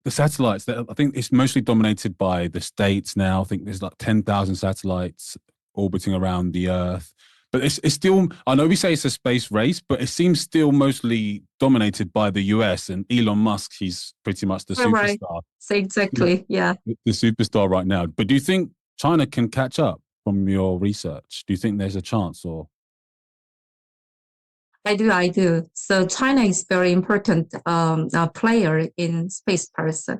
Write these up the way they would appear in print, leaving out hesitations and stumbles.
the satellites, I think it's mostly dominated by the states now. I think there's like 10,000 satellites orbiting around the Earth. But it's still, I know we say it's a space race, but it seems still mostly dominated by the US and Elon Musk. He's pretty much the All right. superstar, So exactly. Yeah. the superstar right now. But do you think China can catch up from your research? Do you think there's a chance or? I do, I do. So China is very important player in space person.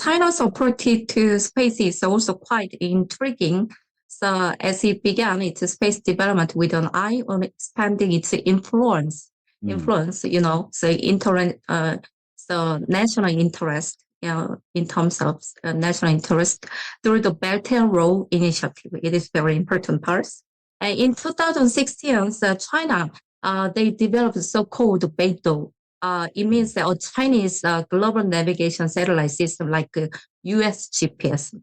China's approach to space is also quite intriguing. So as it began its space development with an eye on expanding its Mm, so so national interest, in terms of national interest through the Belt and Road Initiative. It is very important part. And in 2016, so China they developed so-called Beidou. It mm, means a Chinese global navigation satellite system like US GPS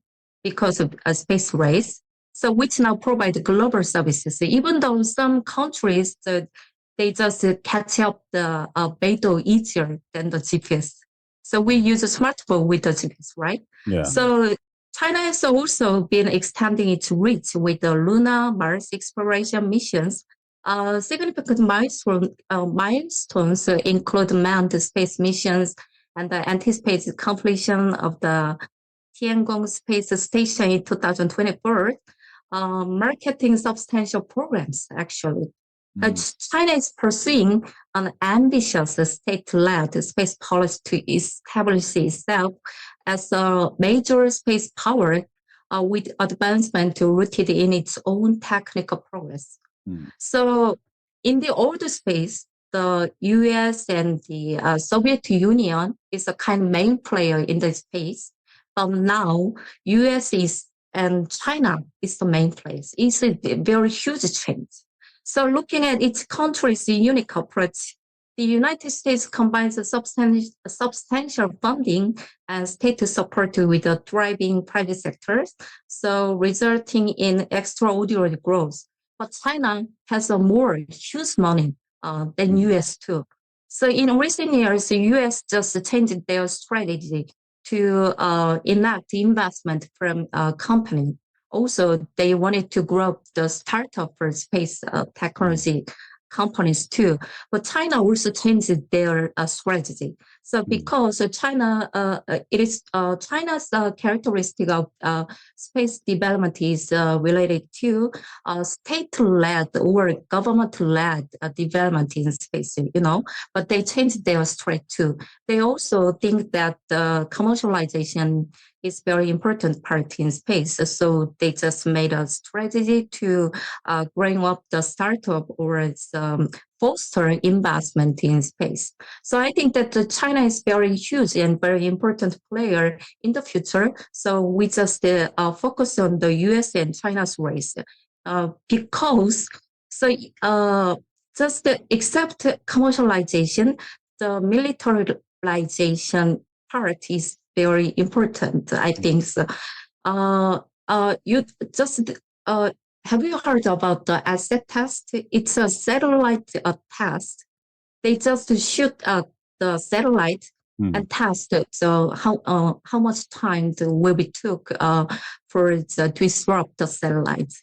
because of a space race. So which now provide global services. Even though some countries, they just catch up the Beidou easier than the GPS. So we use a smartphone with the GPS, right? yeah. So China has also been extending its reach with the lunar Mars exploration missions. Significant milestones include manned space missions and the anticipated completion of the Tiangong Space Station in 2024, marketing substantial programs, actually. Mm, China is pursuing an ambitious state-led space policy to establish itself as a major space power with advancement rooted in its own technical progress. mm, So in the old space, the US and the Soviet Union is a kind of main player in the space. But now US is and China is the main place. It's a very huge change. So looking at each country's unique approach, the United States combines a substantial funding and state support with the thriving private sectors, so resulting in extraordinary growth. But China has a more huge money than mm, US too. So in recent years, the US just changed their strategy to enact investment from a company. Also, they wanted to grow the startup for space mm, technology companies too. But China also changed their strategy. So mm, because it is China's characteristic of space development is related to state-led or government-led development in space, but they changed their strategy too. They also think that commercialization is very important part in space. So they just made a strategy to bring up the startup or foster investment in space. So I think that China is very huge and very important player in the future. So we just focus on the US and China's race because so just except commercialization, the militarization part is very important. I mm. think so. You just have you heard about the asset test? It's a satellite test. They just shoot at the satellite Mm. and test it. So how much time will be took for it to disrupt the satellite?